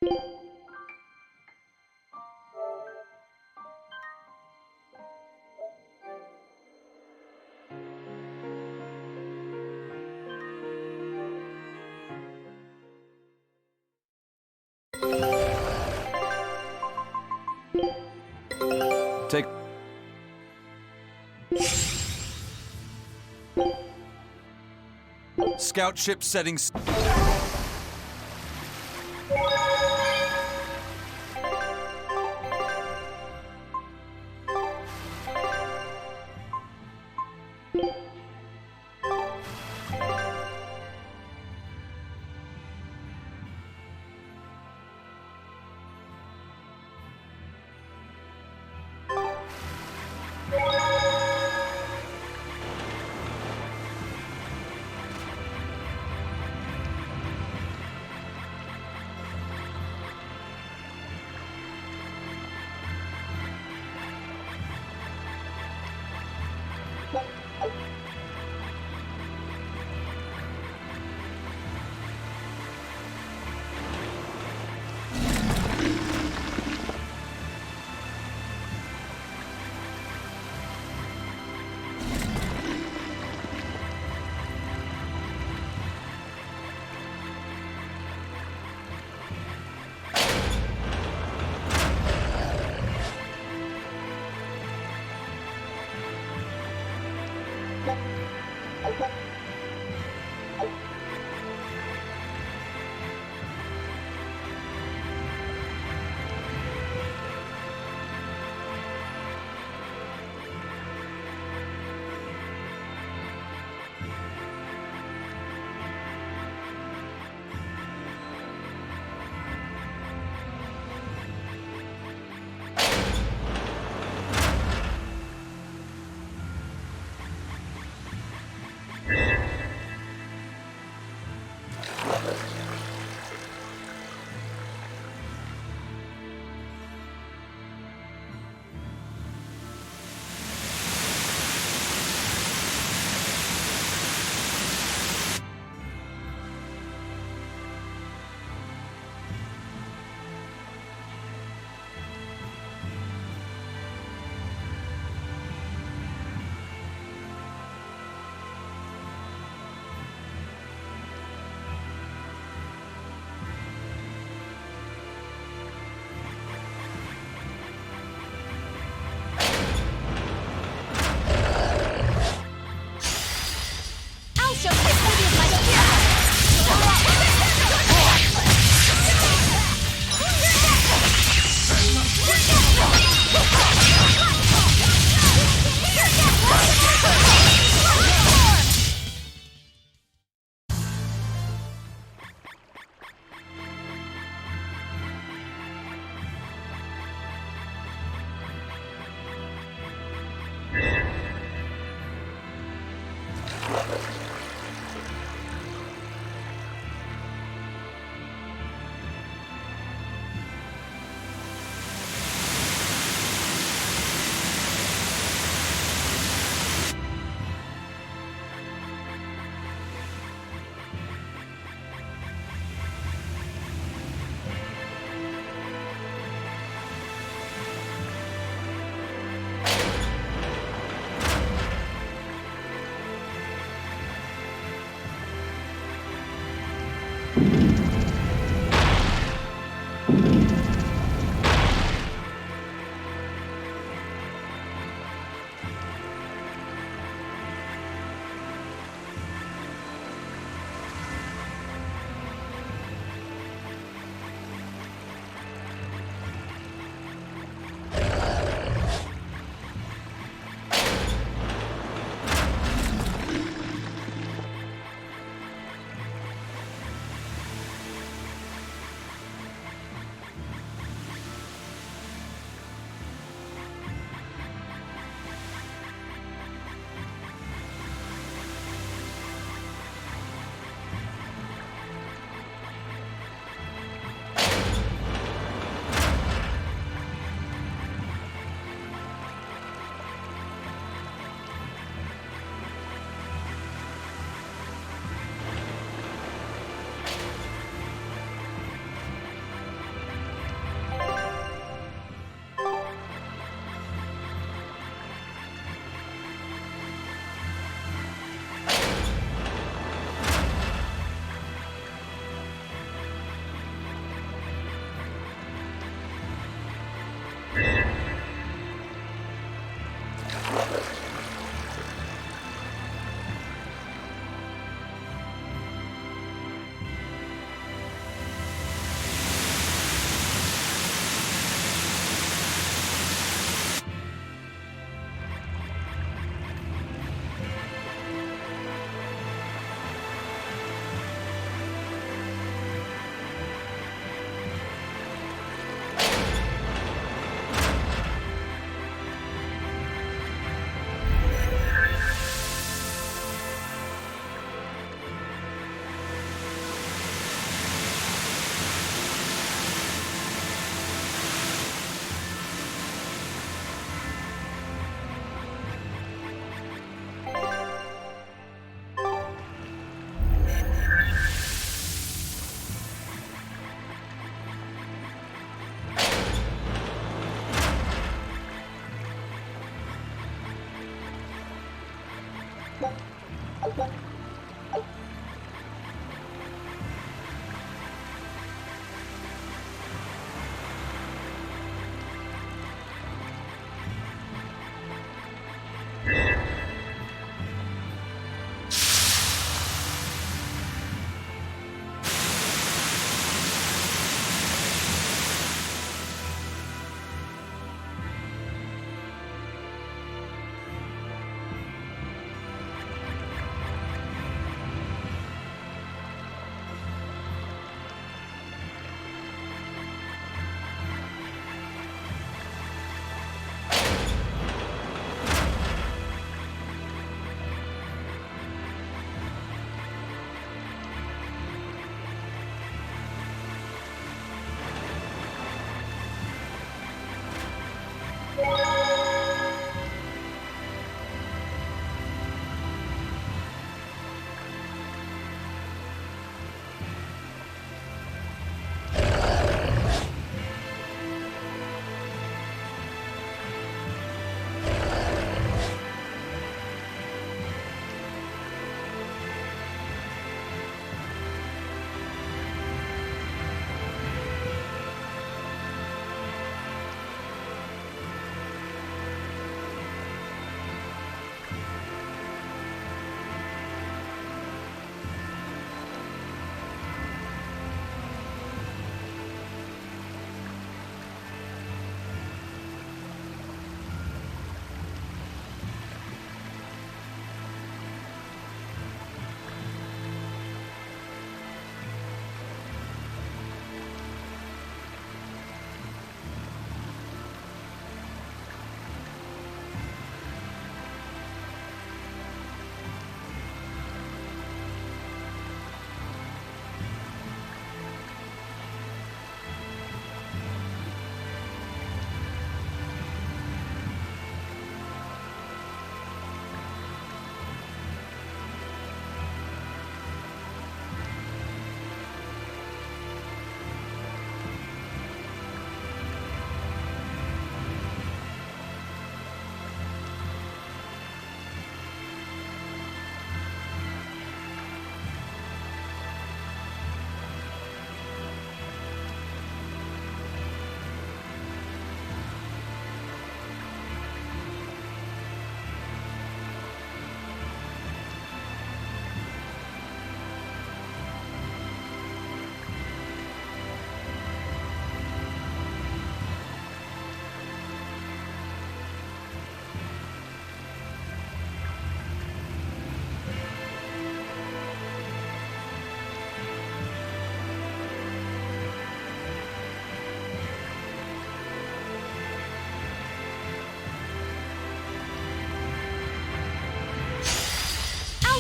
Take scout ship settings.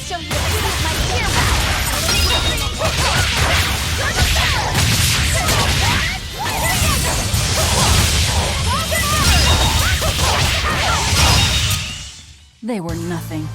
show you my They were nothing.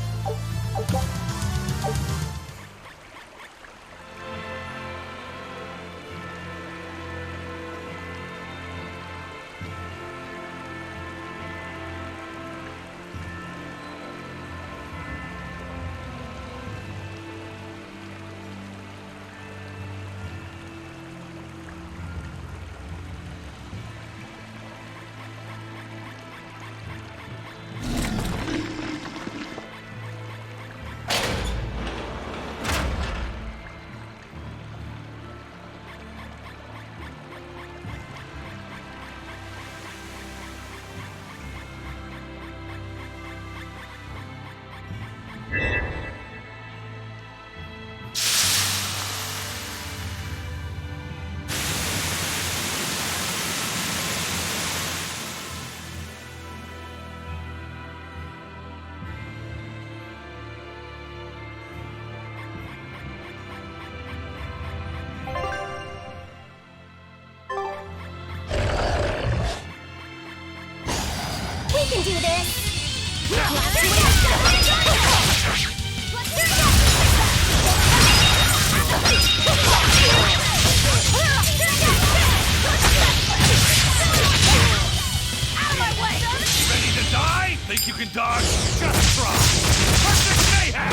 We can do this! Ready to die? Think you can dodge? Just try! Perfect mayhem!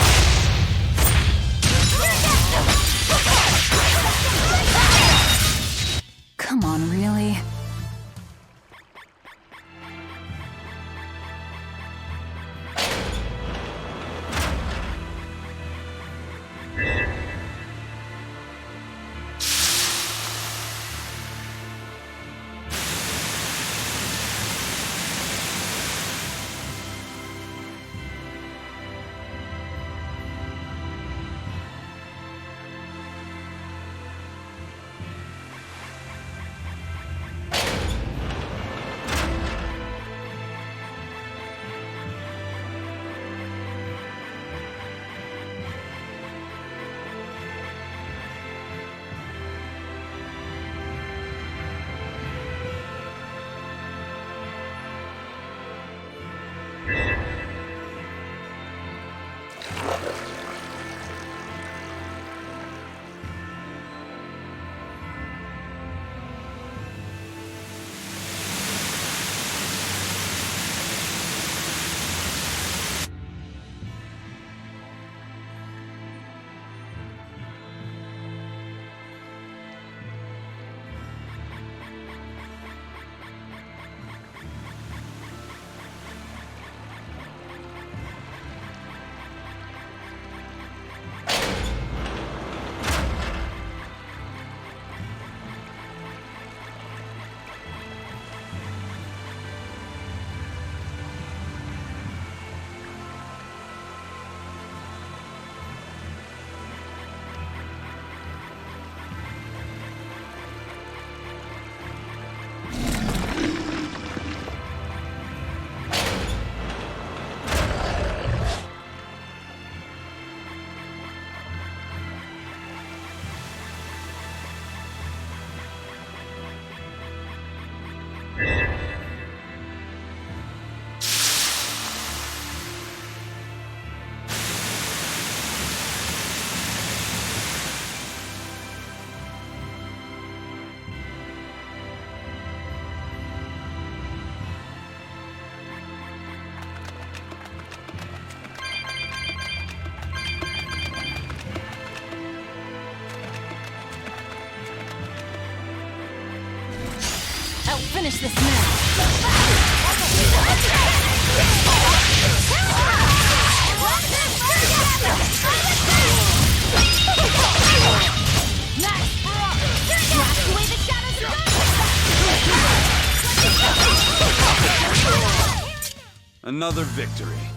finish this now. Blast away the shadows of Another victory.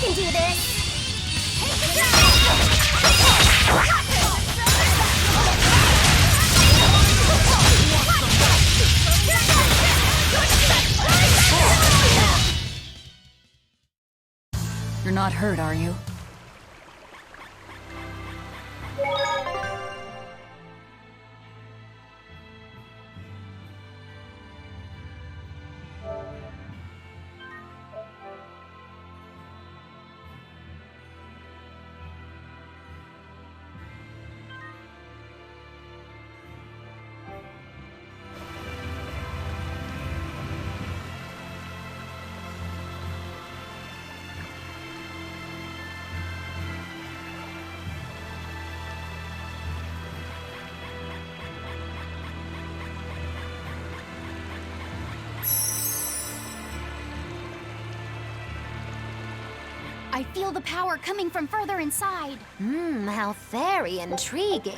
can do this! Take the shot! You're not hurt, are you? I feel the power coming from further inside. How very intriguing.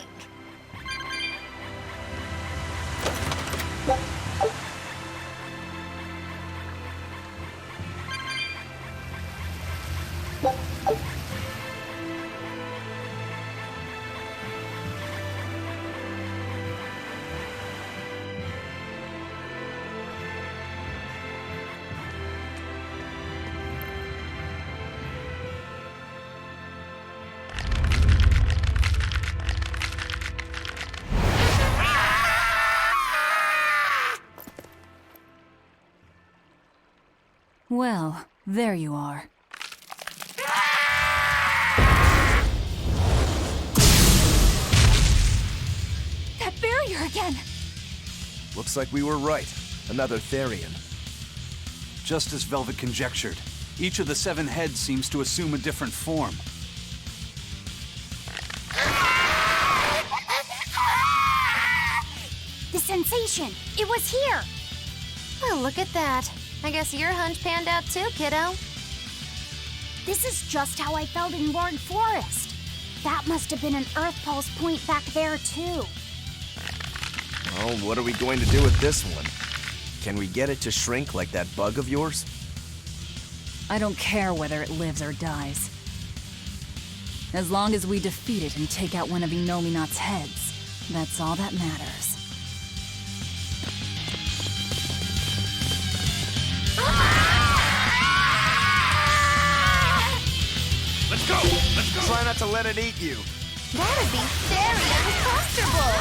Well, there you are. That barrier again! Looks like we were right. Another Therian. Just as Velvet conjectured, each of the 7 heads seems to assume a different form. The sensation! It was here! Well, look at that. I guess your hunch panned out too, kiddo. This is just how I felt in Lord Forest. That must have been an Earth Pulse point back there, too. Oh, what are we going to do with this one? Can we get it to shrink like that bug of yours? I don't care whether it lives or dies. As long as we defeat it and take out one of Inominat's heads, that's all that matters. Let's go! Let's go! Try not to let it eat you. That'd be very uncomfortable.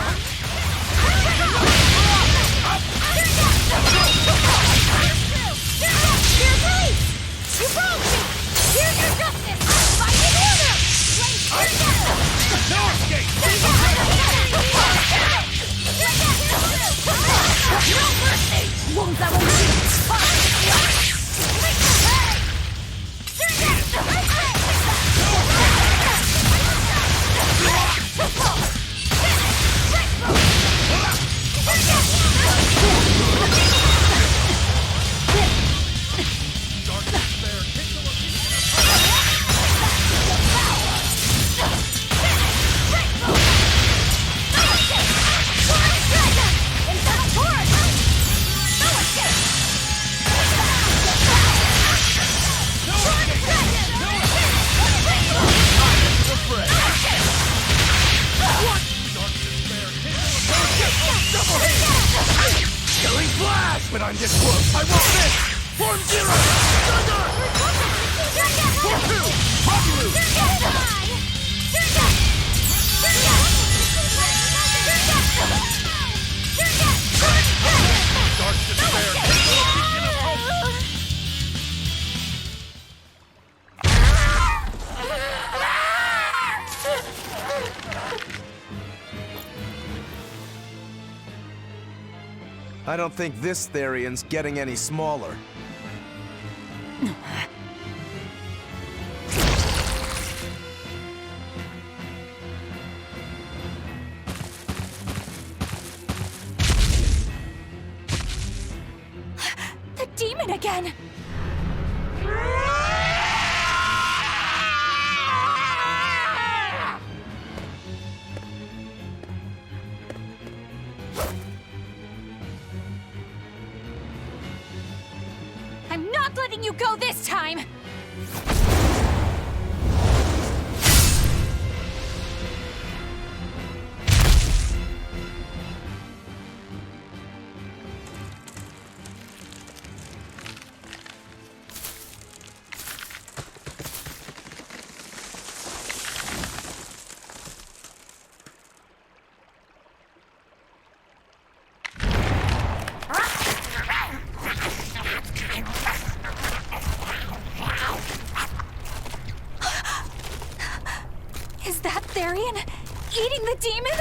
No escape! But I'm this close. I won't miss! Form 0! Thunder! Form 2! Hot Blue! Dark Despair! Take the Legion of Hope! I don't think this Therian's getting any smaller. The demon again! I'm not letting you go this time! Therian eating the demon?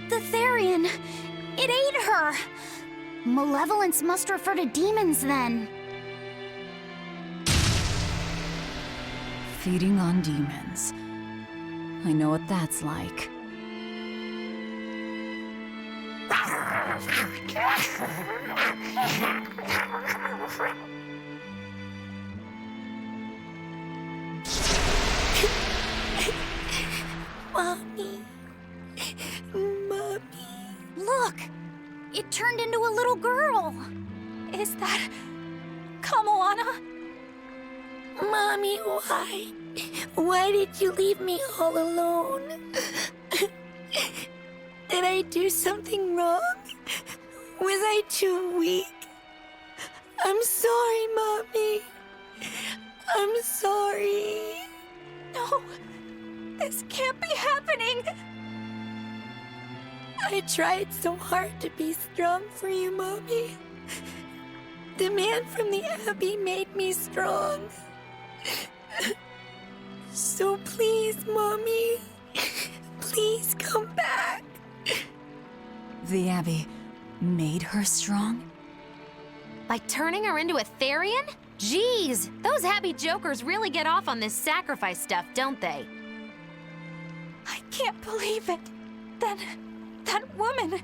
The Therian! It ate her! Malevolence must refer to demons then. Feeding on demons. I know what that's like. Mommy. Look! It turned into a little girl. Is that Kamoana? Mommy, why? Why did you leave me all alone? Did I do something wrong? Was I too weak? I'm sorry, Mommy. I'm sorry. No, this can't be happening. I tried so hard to be strong for you, Mommy. The man from the Abbey made me strong. So please, Mommy, please come back. The Abbey made her strong? By turning her into a Therian? Jeez, those Abbey jokers really get off on this sacrifice stuff, don't they? I can't believe it. That woman,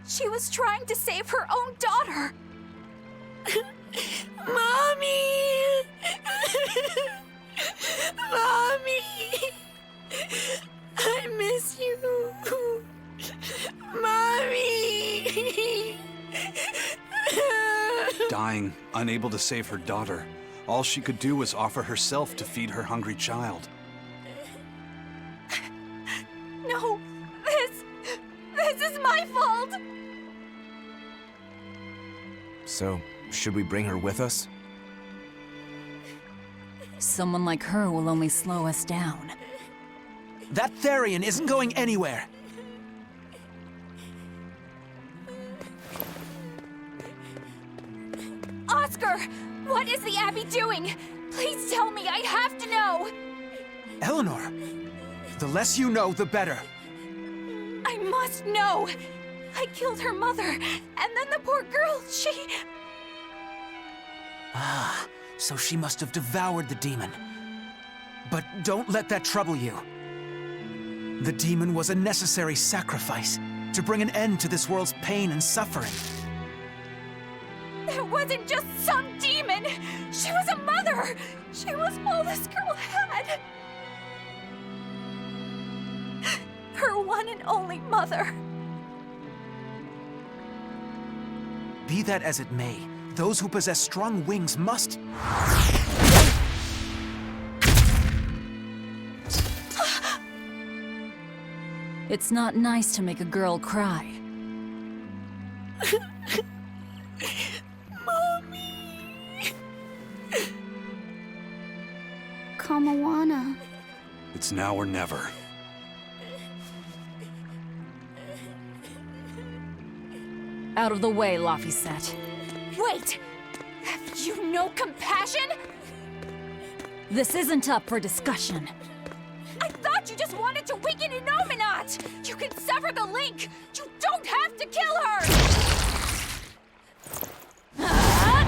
she was trying to save her own daughter. Mommy! Mommy! I miss you. Mommy! Dying, unable to save her daughter, all she could do was offer herself to feed her hungry child. No, this is my fault. So, should we bring her with us? Someone like her will only slow us down. That Therian isn't going anywhere. Oscar, what is the Abbey doing? Please tell me, I have to know. Eleanor, the less you know, the better. I must know. I killed her mother, and then the poor girl, she... Ah, so she must have devoured the demon. But don't let that trouble you. The demon was a necessary sacrifice to bring an end to this world's pain and suffering. It wasn't just some demon. She was a mother. She was all this girl had. Her one and only mother. Be that as it may, those who possess strong wings must... It's not nice to make a girl cry. Kamoana. It's now or never. Out of the way, Laphicet. Wait! Have you no compassion? This isn't up for discussion. I thought you just wanted to weaken Innominat! You can sever the link! You don't have to kill her! Velvet!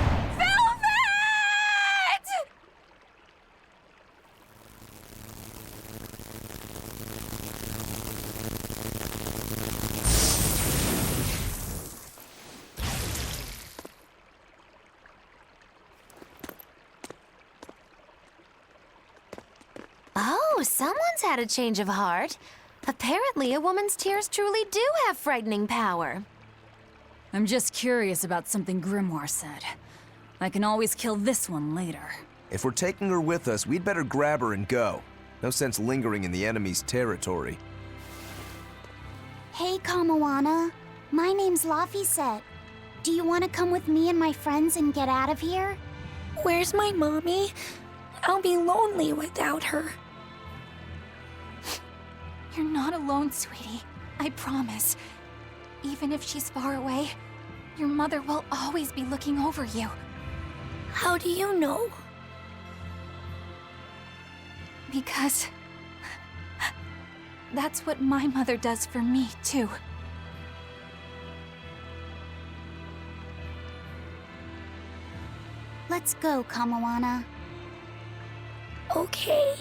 Oh, someone's had a change of heart. Apparently, a woman's tears truly do have frightening power. I'm just curious about something Grimoire said. I can always kill this one later. If we're taking her with us, we'd better grab her and go. No sense lingering in the enemy's territory. Hey, Kamoana. My name's Laphicet. Do you want to come with me and my friends and get out of here? Where's my mommy? I'll be lonely without her. You're not alone, sweetie. I promise. Even if she's far away, your mother will always be looking over you. How do you know? Because that's what my mother does for me, too. Let's go, Kamawana. Okay.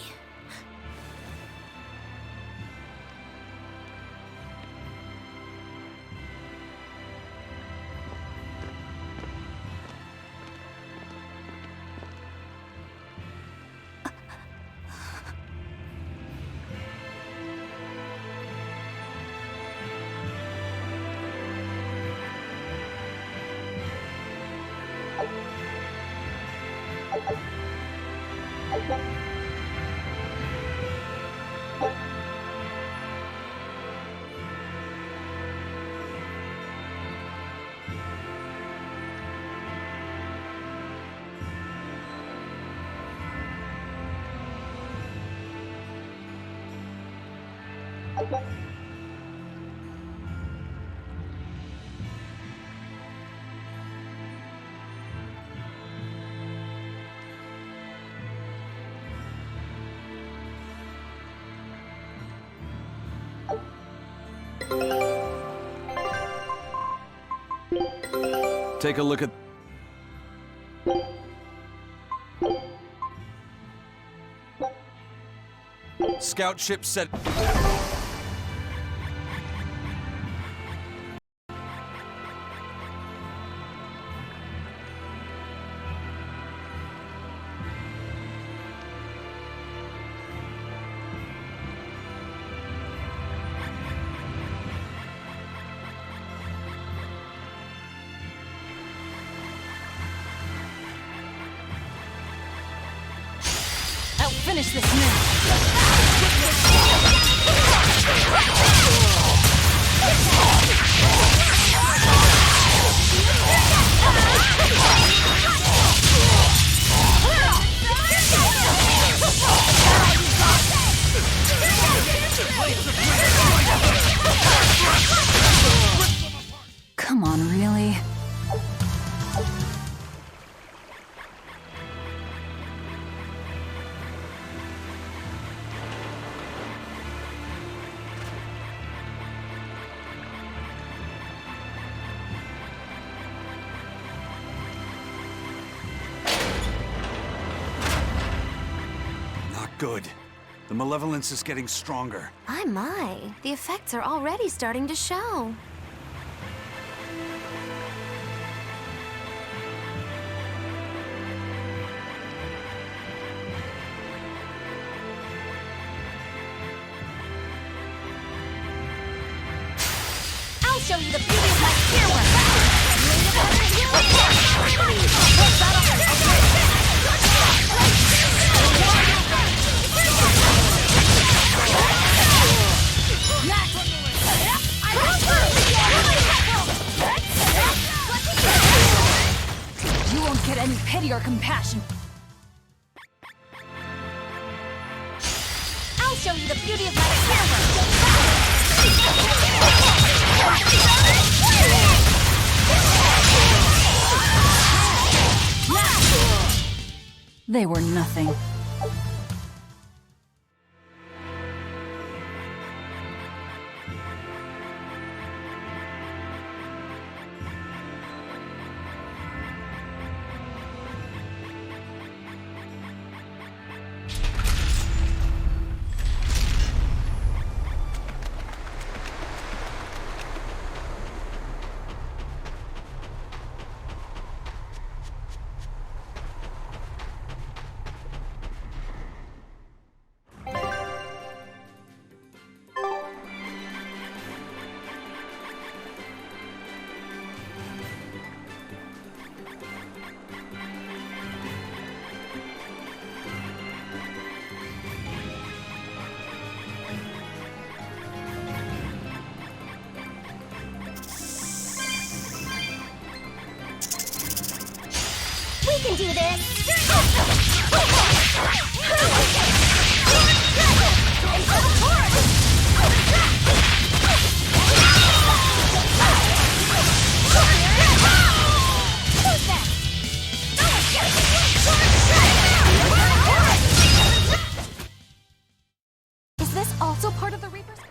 Take a look at... Scout ship set... I'll finish this now. Come on, really? Not good. The malevolence is getting stronger. My. The effects are already starting to show. I'll show you the beauty of my You won't get any pity or compassion. I'll show you the beauty of my camera. They were nothing. do this! Is this also part of the Reaper's curse?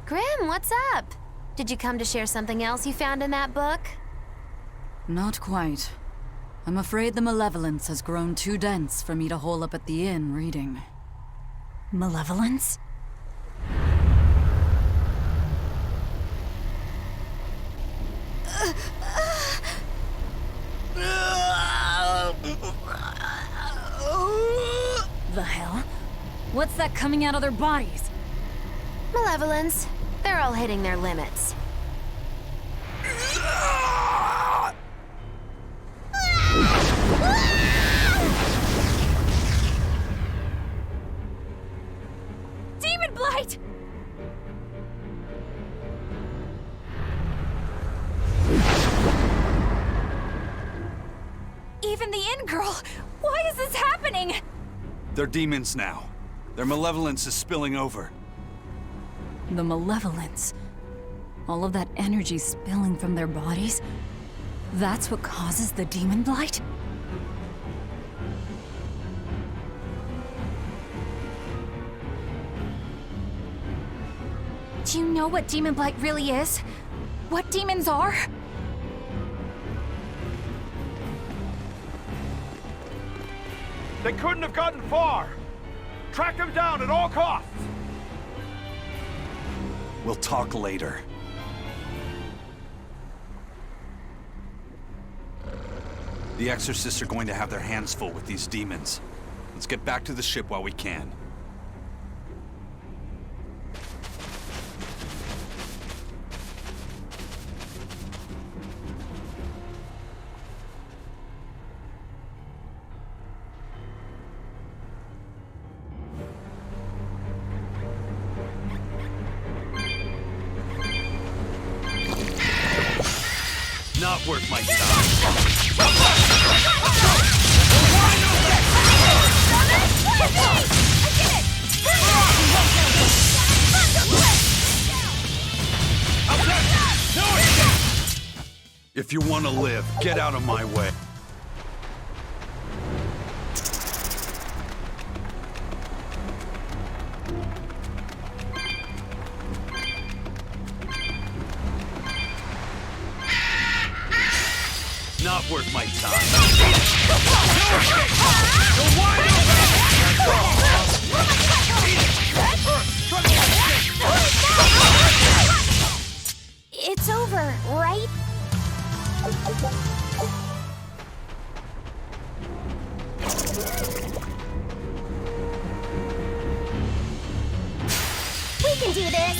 Grim, what's up? Did you come to share something else you found in that book? Not quite. I'm afraid the malevolence has grown too dense for me to hole up at the inn reading. Malevolence? The hell? What's that coming out of their bodies? Malevolence. They're all hitting their limits. Demon Blight! Even the inn girl! Why is this happening? They're demons now. Their malevolence is spilling over. The malevolence. All of that energy spilling from their bodies. That's what causes the demon blight? Do you know what demon blight really is? What demons are? They couldn't have gotten far. Track them down at all costs. We'll talk later. The exorcists are going to have their hands full with these demons. Let's get back to the ship while we can. Not worth my time. If you want to live, get out of my way. Not worth my time. It's over, right? We can do this!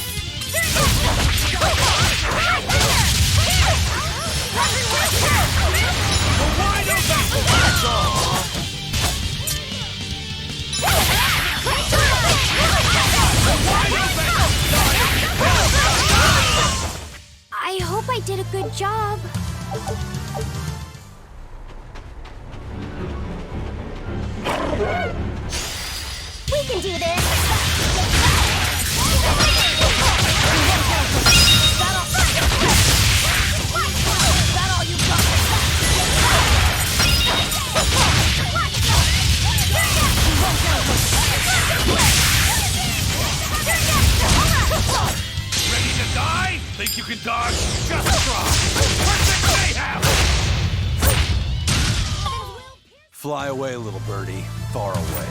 can do this! Ready to die? Think you can dodge? Just try! Perfect mayhem! Fly away, little birdie. Far away.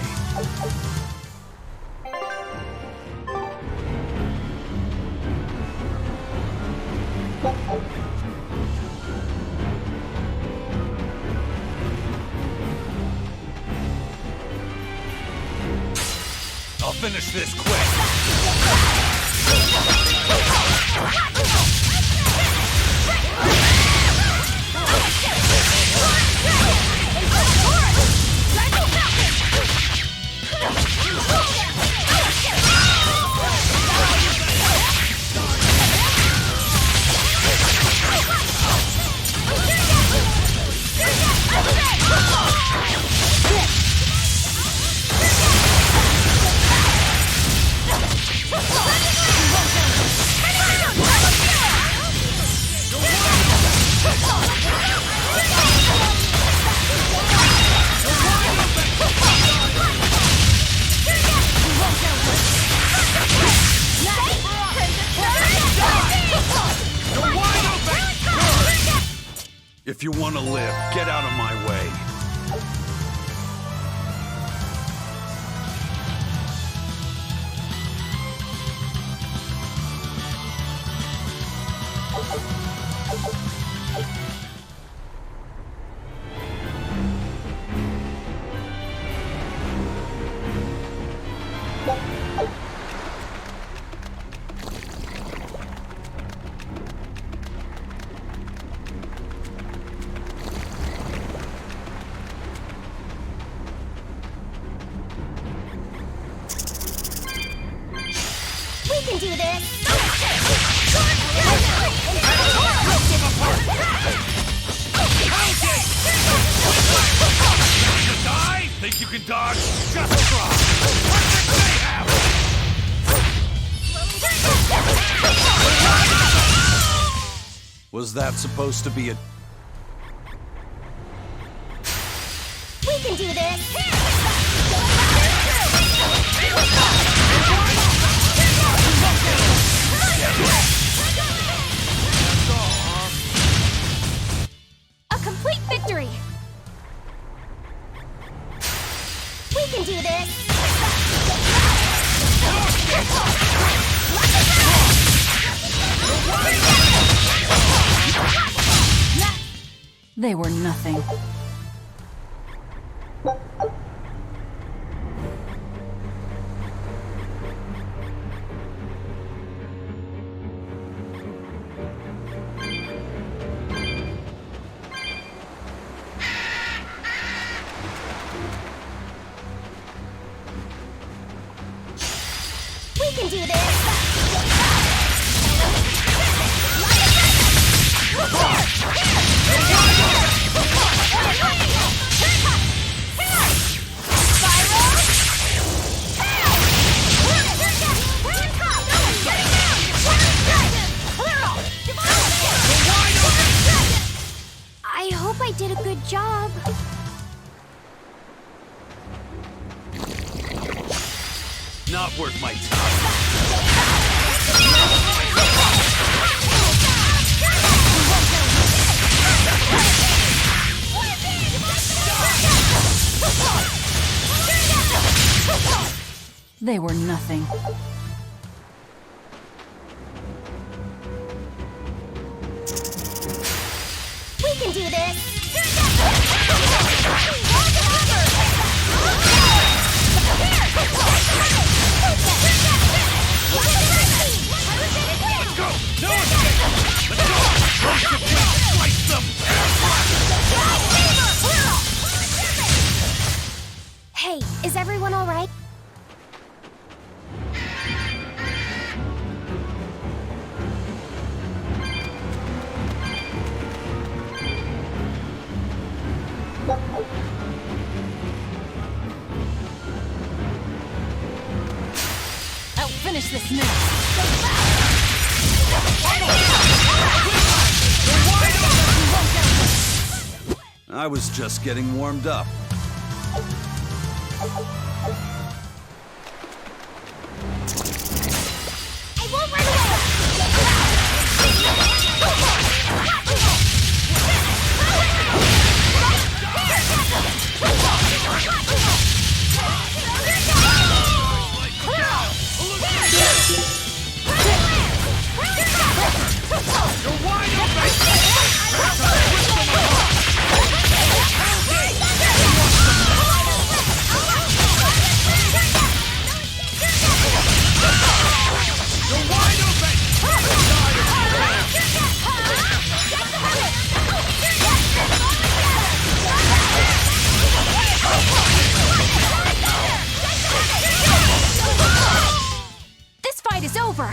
I'll finish this quick. If you want to live, get out of my way. We can do this! Ready to die? Think you can dodge? Just try! Perfect mayhem! Was that supposed to be a... We can do this! A complete victory! We can do this! They were nothing. We can do this! I hope I did a good job. Not worth my time. They were nothing. We can do this! Let's go! No escape! Let's go! Burst of wind! Slice them! Hey, is everyone all right? finish this now! I was just getting warmed up. I won't run away! This fight is over!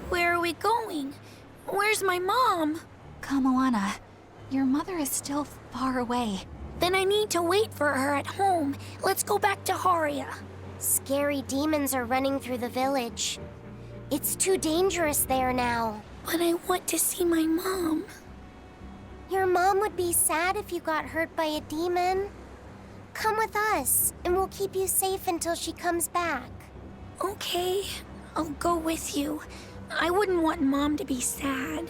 Where are we going? Where's my mom? Kamala, your mother is still far away. Then I need to wait for her at home. Let's go back to Haria. Scary demons are running through the village. It's too dangerous there now. But I want to see my mom. Your mom would be sad if you got hurt by a demon. Come with us, and we'll keep you safe until she comes back. Okay, I'll go with you. I wouldn't want Mom to be sad.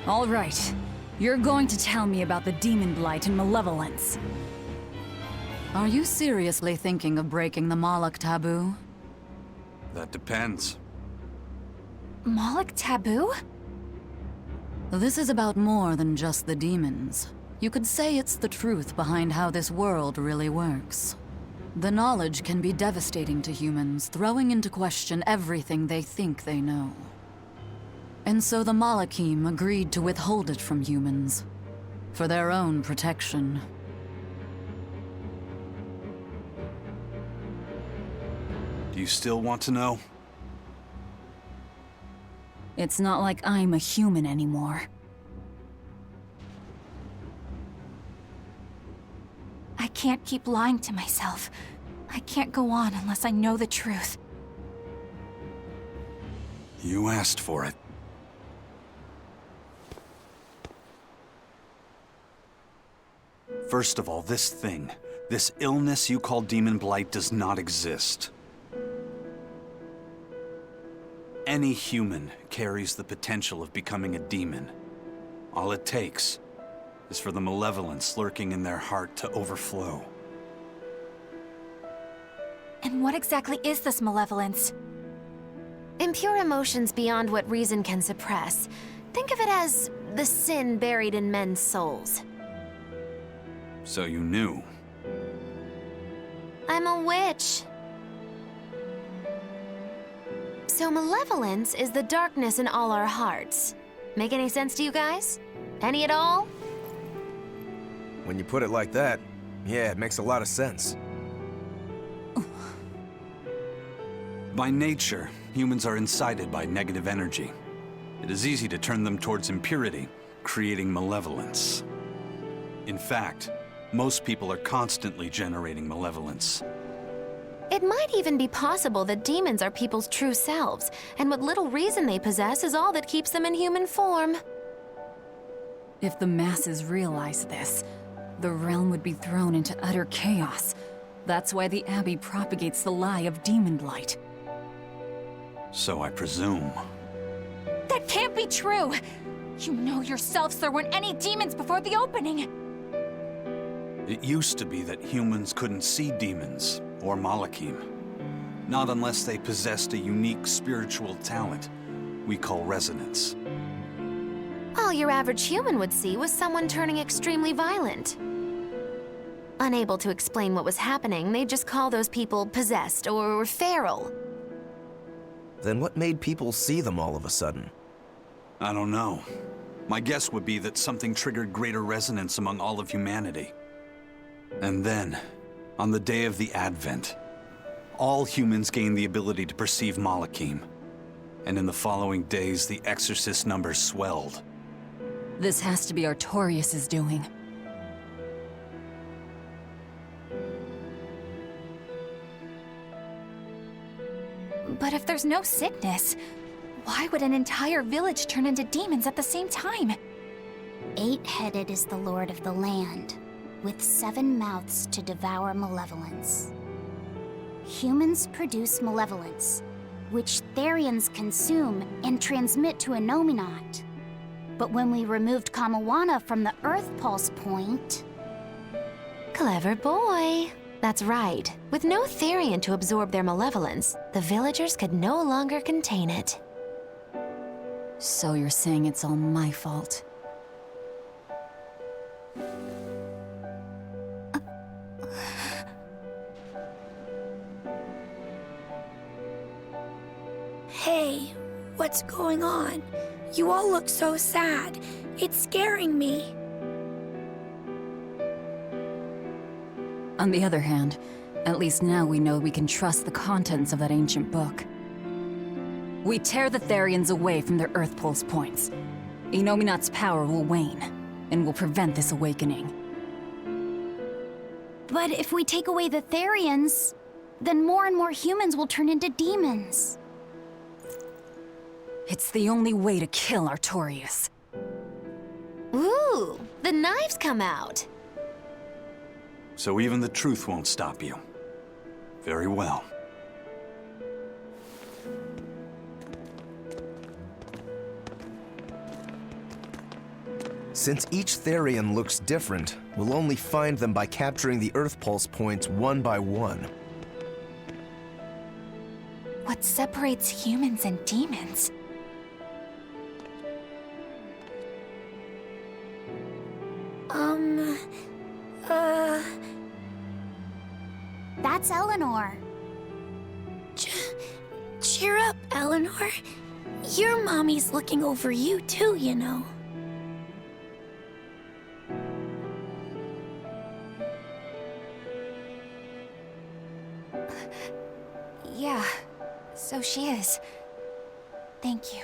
All right. You're going to tell me about the demon blight and malevolence. Are you seriously thinking of breaking the Moloch taboo? That depends. Moloch taboo? This is about more than just the demons. You could say it's the truth behind how this world really works. The knowledge can be devastating to humans, throwing into question everything they think they know. And so the Malachim agreed to withhold it from humans, for their own protection. Do you still want to know? It's not like I'm a human anymore. I can't keep lying to myself. I can't go on unless I know the truth. You asked for it. First of all, this illness you call demon blight does not exist. Any human carries the potential of becoming a demon. All it takes is for the malevolence lurking in their heart to overflow. And what exactly is this malevolence? Impure emotions beyond what reason can suppress. Think of it as the sin buried in men's souls. So you knew. I'm a witch. So malevolence is the darkness in all our hearts. Make any sense to you guys? Any at all? When you put it like that, yeah, it makes a lot of sense. By nature, humans are incited by negative energy. It is easy to turn them towards impurity, creating malevolence. In fact, most people are constantly generating malevolence. It might even be possible that demons are people's true selves, and what little reason they possess is all that keeps them in human form. If the masses realize this, the realm would be thrown into utter chaos. That's why the Abbey propagates the lie of demon blight. So I presume. That can't be true! You know yourselves there weren't any demons before the opening! It used to be that humans couldn't see demons, or Malachim. Not unless they possessed a unique spiritual talent we call resonance. All your average human would see was someone turning extremely violent. Unable to explain what was happening, they'd just call those people possessed or feral. Then what made people see them all of a sudden? I don't know. My guess would be that something triggered greater resonance among all of humanity. And then, on the day of the Advent, all humans gained the ability to perceive Malachim. And in the following days, the exorcist numbers swelled. This has to be Artorius' doing. But if there's no sickness, why would an entire village turn into demons at the same time? 8-headed is the lord of the land, with 7 mouths to devour malevolence. Humans produce malevolence, which Therians consume and transmit to a Nominat. But when we removed Kamawana from the Earth Pulse point... Clever boy. That's right. With no Therian to absorb their malevolence, the villagers could no longer contain it. So you're saying it's all my fault? Hey, what's going on? You all look so sad. It's scaring me. On the other hand, at least now we know we can trust the contents of that ancient book. We tear the Therians away from their Earth Pulse points. Inominat's power will wane, and will prevent this awakening. But if we take away the Therians, then more and more humans will turn into demons. It's the only way to kill Artorius. Ooh, the knives come out. So even the truth won't stop you. Very well. Since each Therian looks different, we'll only find them by capturing the Earth Pulse points one by one. What separates humans and demons? That's Eleanor. Cheer up, Eleanor. Your mommy's looking over you too, you know. Yeah, so she is. Thank you,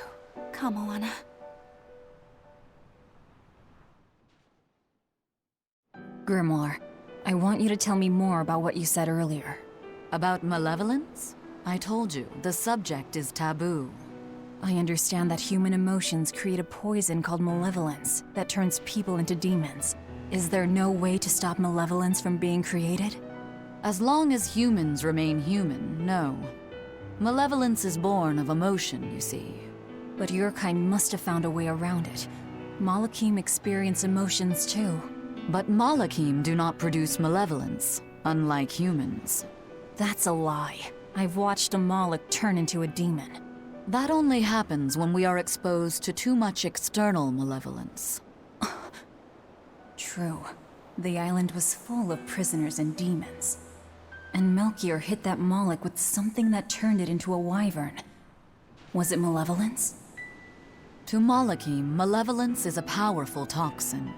Kamawana. Grimoire, I want you to tell me more about what you said earlier. About malevolence? I told you, the subject is taboo. I understand that human emotions create a poison called malevolence that turns people into demons. Is there no way to stop malevolence from being created? As long as humans remain human, no. Malevolence is born of emotion, you see. But your kind must have found a way around it. Malachim experience emotions too. But Malachim do not produce malevolence, unlike humans. That's a lie. I've watched a Malak turn into a demon. That only happens when we are exposed to too much external malevolence. True. The island was full of prisoners and demons. And Melchior hit that Malak with something that turned it into a wyvern. Was it malevolence? To Malachim, malevolence is a powerful toxin.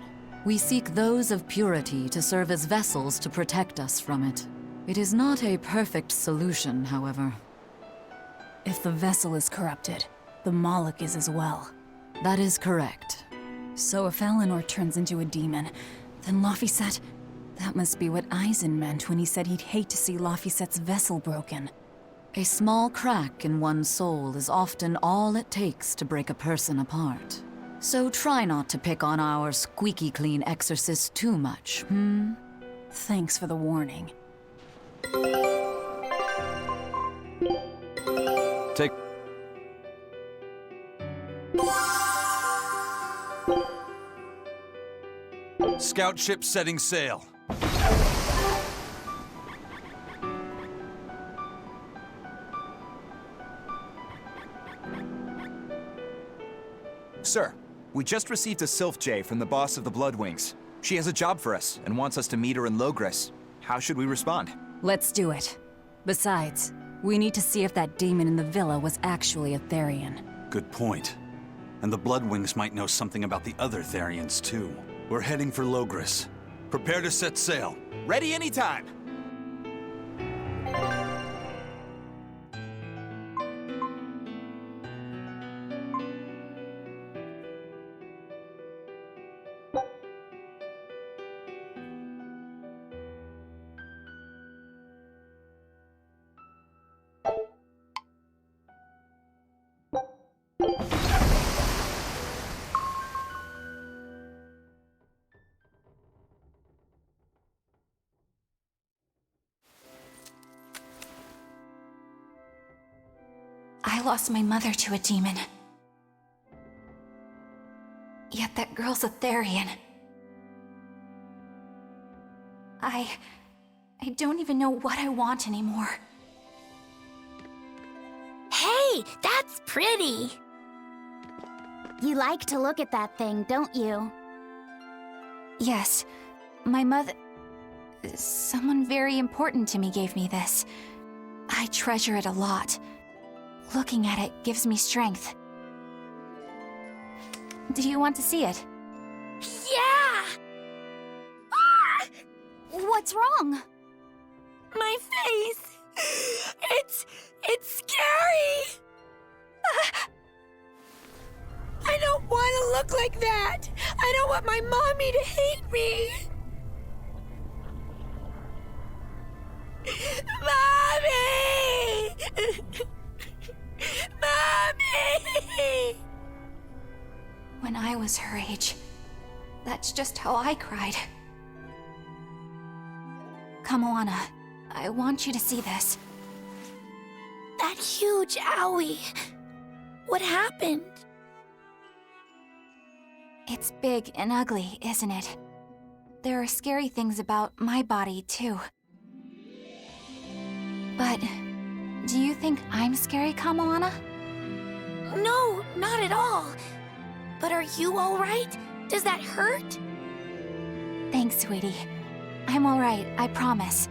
We seek those of purity to serve as vessels to protect us from it. It is not a perfect solution, however. If the vessel is corrupted, the Malak is as well. That is correct. So if Eleanor turns into a demon, then Laphicet... That must be what Eisen meant when he said he'd hate to see Laphicet's vessel broken. A small crack in one's soul is often all it takes to break a person apart. So try not to pick on our squeaky clean exorcist too much, hmm? Thanks for the warning. Take... Scout ship setting sail. Sir, we just received a Sylph J from the boss of the Bloodwings. She has a job for us and wants us to meet her in Logres. How should we respond? Let's do it. Besides, we need to see if that demon in the villa was actually a Therian. Good point. And the Bloodwings might know something about the other Therians, too. We're heading for Logres. Prepare to set sail. Ready anytime! I lost my mother to a demon. Yet that girl's a Therian. I don't even know what I want anymore. Hey, that's pretty! You like to look at that thing, don't you? Yes, my mother... Someone very important to me gave me this. I treasure it a lot. Looking at it gives me strength. Do you want to see it? Yeah! Ah! What's wrong? My face! It's scary! I don't want to look like that! I don't want my mommy to hate me! Mommy! Mommy! When I was her age, that's just how I cried. Come, Moana. I want you to see this. That huge owie. What happened? It's big and ugly, isn't it? There are scary things about my body, too. But do you think I'm scary, Kamoana? No, not at all. But are you all right? Does that hurt? Thanks, sweetie. I'm all right, I promise.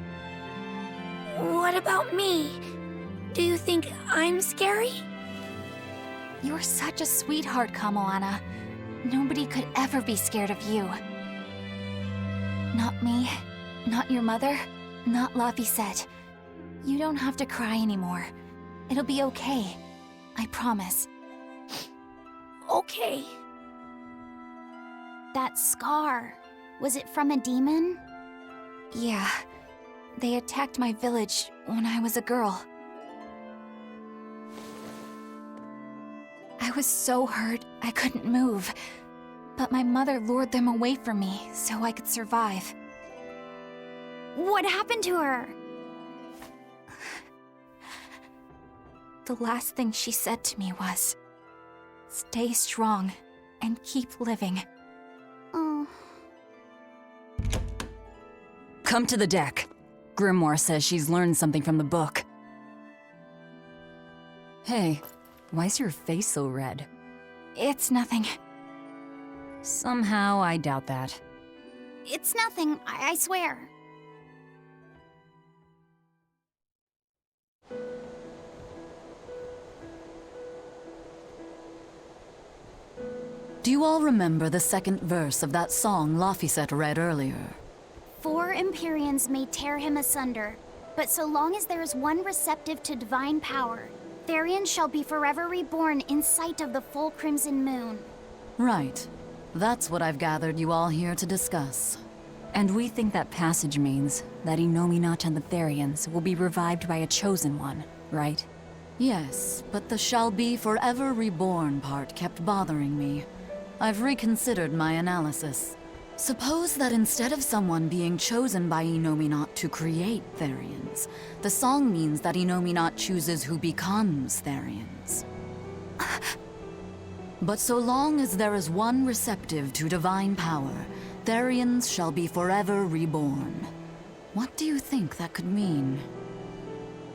What about me? Do you think I'm scary? You're such a sweetheart, Kamoana. Nobody could ever be scared of you. Not me, not your mother, not Laphicet. You don't have to cry anymore. It'll be okay. I promise. Okay. That scar, was it from a demon? Yeah. They attacked my village when I was a girl. I was so hurt I couldn't move. But my mother lured them away from me so I could survive. What happened to her? The last thing she said to me was, "Stay strong and keep living." Oh. Come to the deck. Grimoire says she's learned something from the book. Hey, why's your face so red? It's nothing. Somehow, I doubt that. It's nothing, I swear. Do you all remember the second verse of that song Laphicet read earlier? 4 Empyreans may tear him asunder, but so long as there is one receptive to divine power, Therian shall be forever reborn in sight of the full crimson moon. Right. That's what I've gathered you all here to discuss. And we think that passage means that Innominat and the Therians will be revived by a chosen one, right? Yes, but the shall be forever reborn part kept bothering me. I've reconsidered my analysis. Suppose that instead of someone being chosen by Innominat to create Therians, the song means that Innominat chooses who becomes Therians. But so long as there is one receptive to divine power, Therians shall be forever reborn. What do you think that could mean?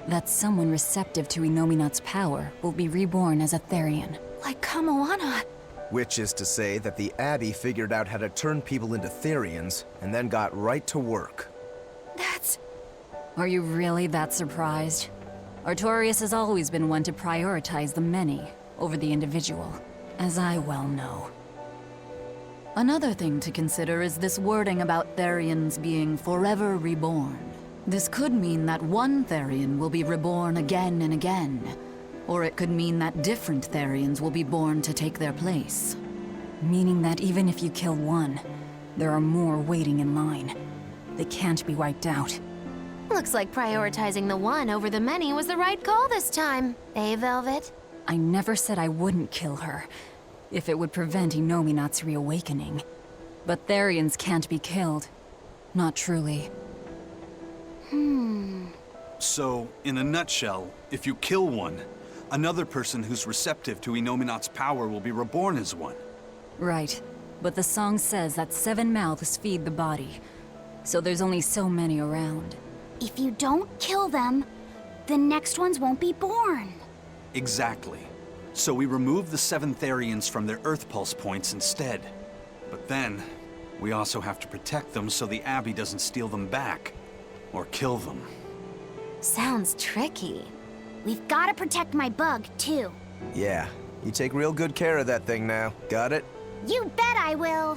That someone receptive to Inominat's power will be reborn as a Therian. Like Kamoana. Which is to say that the Abbey figured out how to turn people into Therians, and then got right to work. That's... Are you really that surprised? Artorias has always been one to prioritize the many over the individual, as I well know. Another thing to consider is this wording about Therians being forever reborn. This could mean that one Therian will be reborn again and again, or it could mean that different Therians will be born to take their place. Meaning that even if you kill one, there are more waiting in line. They can't be wiped out. Looks like prioritizing the one over the many was the right call this time, eh, Velvet? I never said I wouldn't kill her, if it would prevent Inominat's reawakening. But Therians can't be killed. Not truly. So, in a nutshell, if you kill one, another person who's receptive to Inominat's power will be reborn as one. Right. But the song says that 7 mouths feed the body, so there's only so many around. If you don't kill them, the next ones won't be born. Exactly. So we remove the 7 Therians from their Earth Pulse points instead. But then, we also have to protect them so the Abbey doesn't steal them back. Or kill them. Sounds tricky. We've got to protect my bug, too. Yeah, you take real good care of that thing now. Got it? You bet I will.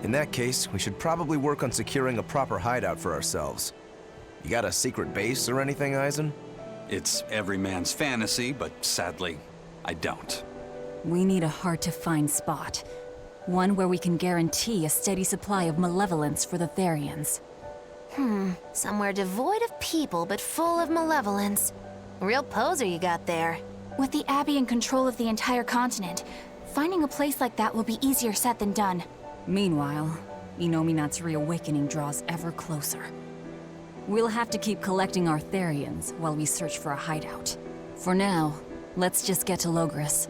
In that case, we should probably work on securing a proper hideout for ourselves. You got a secret base or anything, Eisen? It's every man's fantasy, but sadly, I don't. We need a hard-to-find spot. One where we can guarantee a steady supply of malevolence for the Therians. Somewhere devoid of people but full of malevolence. Real poser you got there. With the Abbey in control of the entire continent, finding a place like that will be easier said than done. Meanwhile, Inominat's reawakening draws ever closer. We'll have to keep collecting our Therians while we search for a hideout. For now, let's just get to Logris.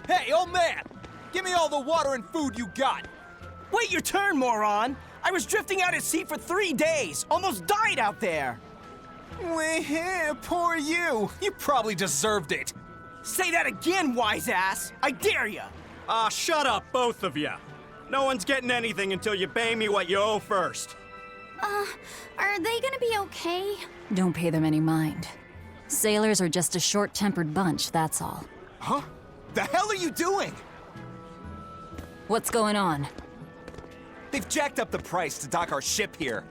Hey, old man! Give me all the water and food you got! Wait your turn, moron! I was drifting out at sea for 3 days! Almost died out there! Poor you! You probably deserved it! Say that again, wise ass! I dare ya! Shut up, both of you. No one's getting anything until you pay me what you owe first. Are they gonna be okay? Don't pay them any mind. Sailors are just a short-tempered bunch, that's all. Huh? The hell are you doing? What's going on? They've jacked up the price to dock our ship here.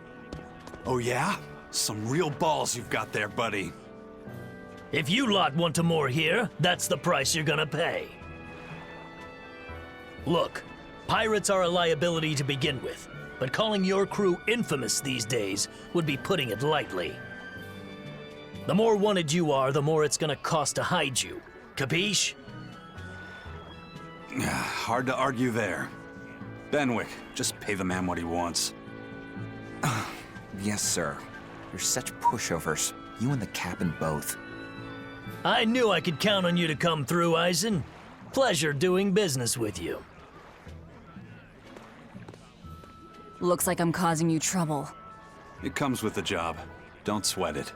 Oh yeah? Some real balls you've got there, buddy. If you lot want to moor here, that's the price you're gonna pay. Look, pirates are a liability to begin with, but calling your crew infamous these days would be putting it lightly. The more wanted you are, the more it's gonna cost to hide you. Capiche? Hard to argue there. Benwick, just pay the man what he wants. Yes, sir. You're such pushovers. You and the captain both. I knew I could count on you to come through, Eisen. Pleasure doing business with you. Looks like I'm causing you trouble. It comes with the job. Don't sweat it.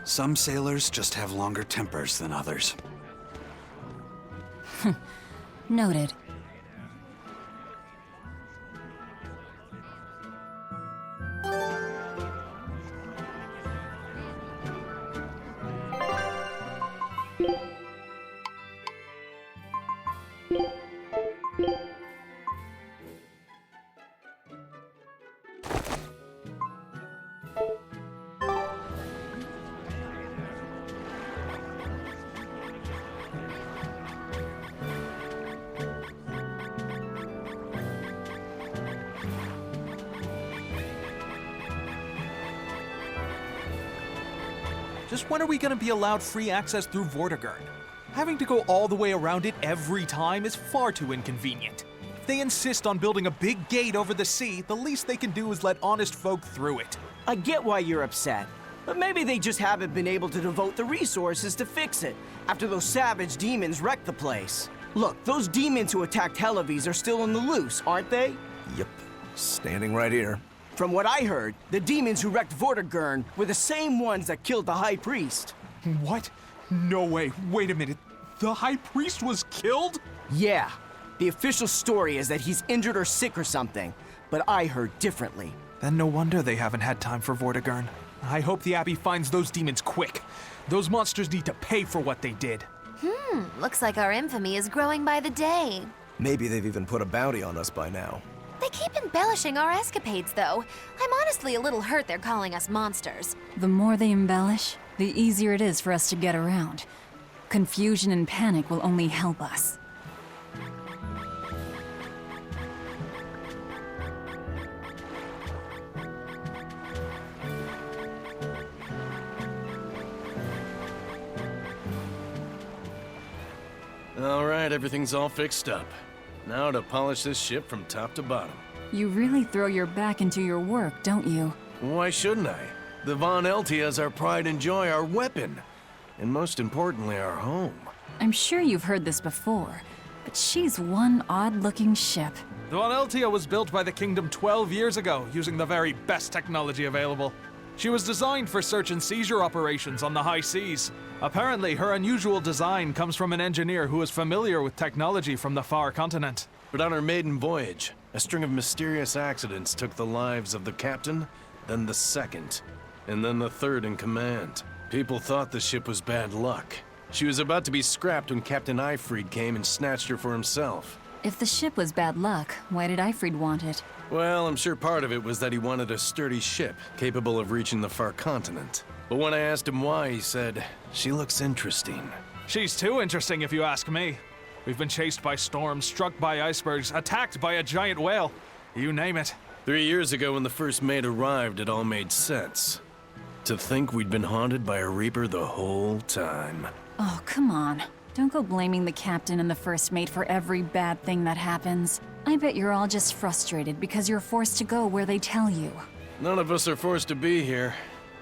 Some sailors just have longer tempers than others. Noted. Just when are we gonna be allowed free access through Vortigern? Having to go all the way around it every time is far too inconvenient. If they insist on building a big gate over the sea, the least they can do is let honest folk through it. I get why you're upset, but maybe they just haven't been able to devote the resources to fix it after those savage demons wrecked the place. Look, those demons who attacked Helavis are still on the loose, aren't they? Yep, standing right here. From what I heard, the demons who wrecked Vortigern were the same ones that killed the High Priest. What? No way. Wait a minute. The High Priest was killed? Yeah. The official story is that he's injured or sick or something, but I heard differently. Then no wonder they haven't had time for Vortigern. I hope the Abbey finds those demons quick. Those monsters need to pay for what they did. Looks like our infamy is growing by the day. Maybe they've even put a bounty on us by now. They keep embellishing our escapades, though. I'm honestly a little hurt they're calling us monsters. The more they embellish, the easier it is for us to get around. Confusion and panic will only help us. All right, everything's all fixed up. Now to polish this ship from top to bottom. You really throw your back into your work, don't you? Why shouldn't I? The Von Eltia is our pride and joy, our weapon. And most importantly, our home. I'm sure you've heard this before, but she's one odd-looking ship. The Von Eltia was built by the Kingdom 12 years ago, using the very best technology available. She was designed for search and seizure operations on the high seas. Apparently, her unusual design comes from an engineer who is familiar with technology from the far continent. But on her maiden voyage, a string of mysterious accidents took the lives of the captain, then the second, and then the third in command. People thought the ship was bad luck. She was about to be scrapped when Captain Eifried came and snatched her for himself. If the ship was bad luck, why did Eifried want it? Well, I'm sure part of it was that he wanted a sturdy ship, capable of reaching the far continent. But when I asked him why, he said, "She looks interesting." She's too interesting if you ask me. We've been chased by storms, struck by icebergs, attacked by a giant whale. You name it. 3 years ago when the first mate arrived, it all made sense. To think we'd been haunted by a Reaper the whole time. Oh, come on. Don't go blaming the captain and the first mate for every bad thing that happens. I bet you're all just frustrated because you're forced to go where they tell you. None of us are forced to be here.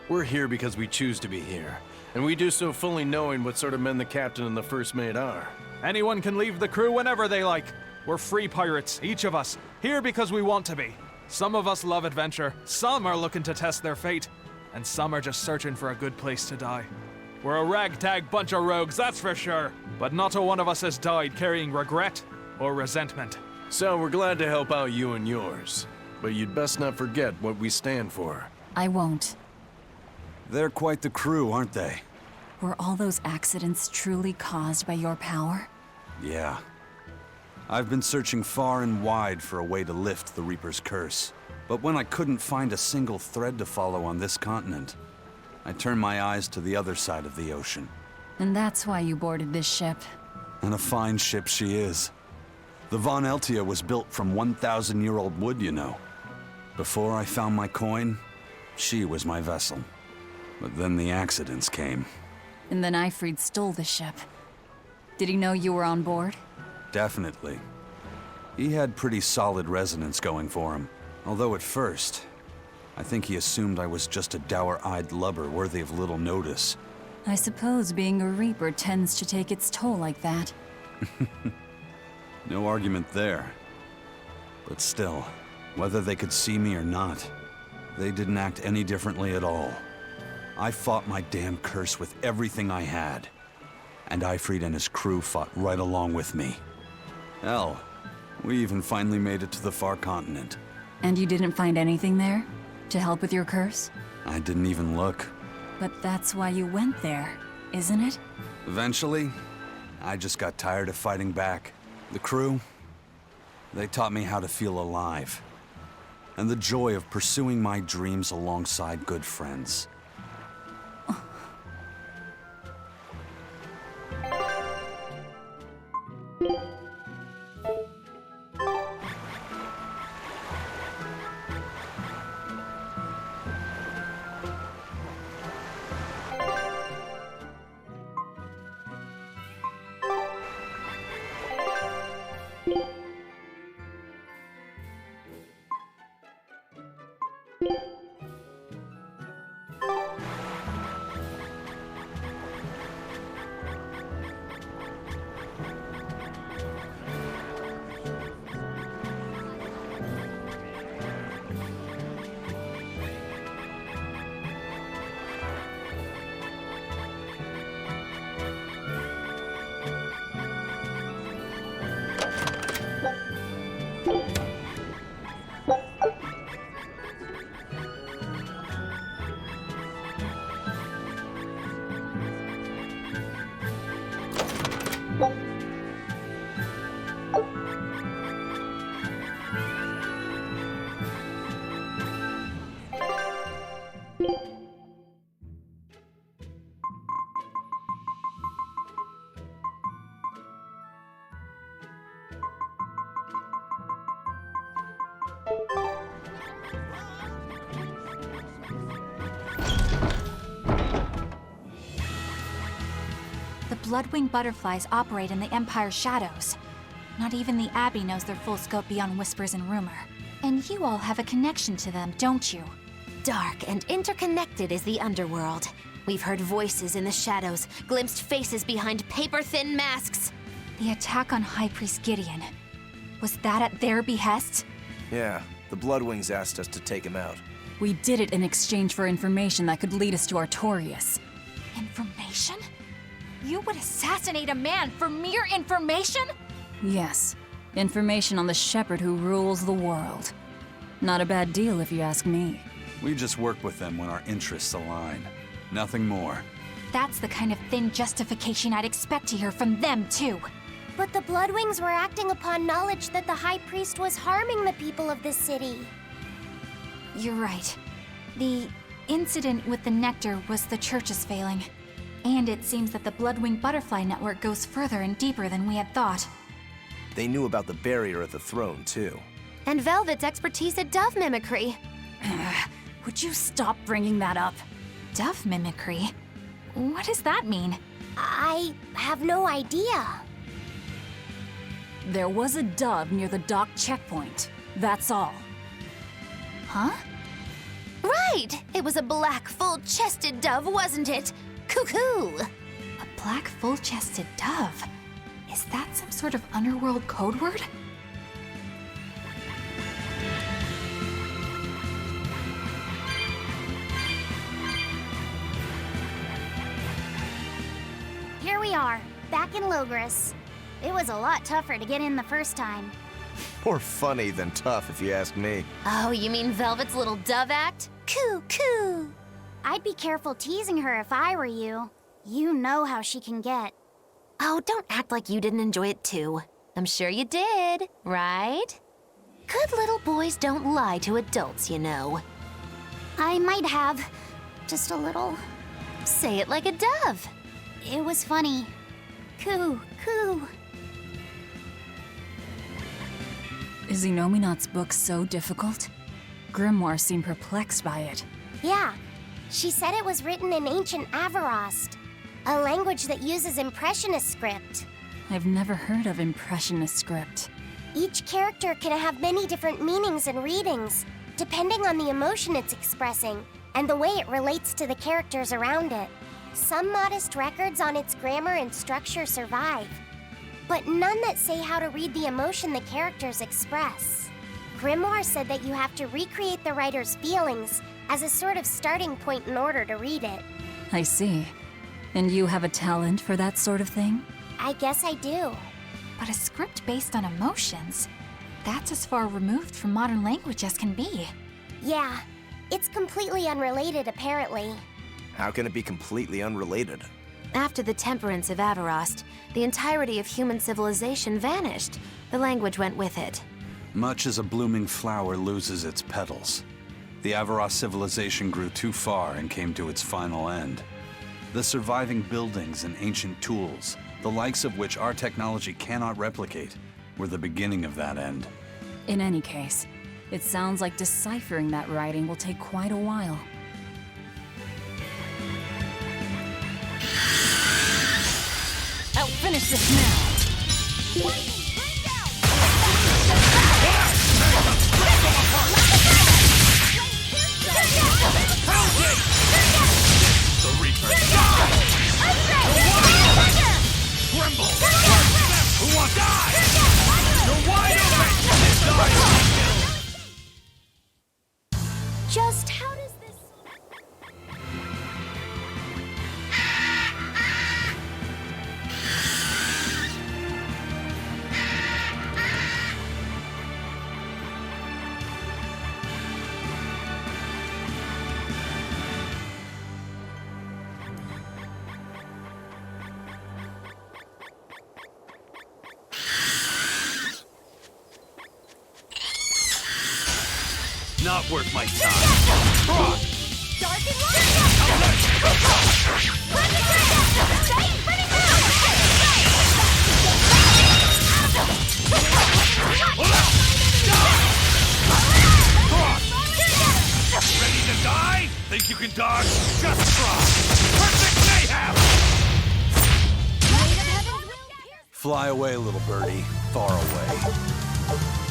We're here because we choose to be here. And we do so fully knowing what sort of men the captain and the first mate are. Anyone can leave the crew whenever they like. We're free pirates, each of us, here because we want to be. Some of us love adventure, some are looking to test their fate, and some are just searching for a good place to die. We're a ragtag bunch of rogues, that's for sure. But not a one of us has died carrying regret or resentment. So we're glad to help out you and yours. But you'd best not forget what we stand for. I won't. They're quite the crew, aren't they? Were all those accidents truly caused by your power? Yeah. I've been searching far and wide for a way to lift the Reaper's curse. But when I couldn't find a single thread to follow on this continent, I turned my eyes to the other side of the ocean. And that's why you boarded this ship. And a fine ship she is. The Von Eltia was built from 1,000-year-old wood, you know. Before I found my coin, she was my vessel. But then the accidents came. And then Eifried stole the ship. Did he know you were on board? Definitely. He had pretty solid resonance going for him. Although at first, I think he assumed I was just a dour-eyed lubber worthy of little notice. I suppose being a Reaper tends to take its toll like that. No argument there. But still, whether they could see me or not, they didn't act any differently at all. I fought my damn curse with everything I had. And Eifried and his crew fought right along with me. Hell, we even finally made it to the far continent. And you didn't find anything there? To help with your curse? I didn't even look. But that's why you went there, isn't it? Eventually, I just got tired of fighting back. The crew, they taught me how to feel alive. And the joy of pursuing my dreams alongside good friends. The Bloodwing butterflies operate in the Empire's shadows. Not even the Abbey knows their full scope beyond whispers and rumor. And you all have a connection to them, don't you? Dark and interconnected is the underworld. We've heard voices in the shadows, glimpsed faces behind paper-thin masks. The attack on High Priest Gideon. Was that at their behest? Yeah, the Bloodwings asked us to take him out. We did it in exchange for information that could lead us to Artorias. Information? You would assassinate a man for mere information? Yes. Information on the shepherd who rules the world. Not a bad deal if you ask me. We just work with them when our interests align. Nothing more. That's the kind of thin justification I'd expect to hear from them, too. But the Bloodwings were acting upon knowledge that the High Priest was harming the people of this city. You're right. The incident with the nectar was the Church's failing. And it seems that the Bloodwing Butterfly Network goes further and deeper than we had thought. They knew about the barrier at the throne, too. And Velvet's expertise at dove mimicry. Would you stop bringing that up? Dove mimicry? What does that mean? I have no idea. There was a dove near the dock checkpoint. That's all. Huh? Right! It was a black, full-chested dove, wasn't it? Cuckoo! A black, full-chested dove? Is that some sort of underworld code word? Here we are, back in Logris. It was a lot tougher to get in the first time. More funny than tough, if you ask me. Oh, you mean Velvet's little dove act? Coo, coo! I'd be careful teasing her if I were you. You know how she can get. Oh, don't act like you didn't enjoy it too. I'm sure you did, right? Good little boys don't lie to adults, you know. I might have. Just a little. Say it like a dove. It was funny. Coo, coo. Is Inominat's book so difficult? Grimoire seemed perplexed by it. Yeah. She said it was written in ancient Avarost, a language that uses Impressionist script. I've never heard of Impressionist script. Each character can have many different meanings and readings, depending on the emotion it's expressing and the way it relates to the characters around it. Some modest records on its grammar and structure survive, but none that say how to read the emotion the characters express. Grimoire said that you have to recreate the writer's feelings as a sort of starting point in order to read it. I see. And you have a talent for that sort of thing? I guess I do. But a script based on emotions? That's as far removed from modern language as can be. Yeah, it's completely unrelated apparently. How can it be completely unrelated? After the temperance of Avarost, the entirety of human civilization vanished. The language went with it. Much as a blooming flower loses its petals, the Avarost civilization grew too far and came to its final end. The surviving buildings and ancient tools, the likes of which our technology cannot replicate, were the beginning of that end. In any case, it sounds like deciphering that writing will take quite a while. I'll finish this now! The Reaper dies! Tremble! Who wants die? You're wide open! Just how does this... not worth my time. Ready to die? Think you can dodge? Just try! Perfect mayhem! Fly away, little birdie. Far away.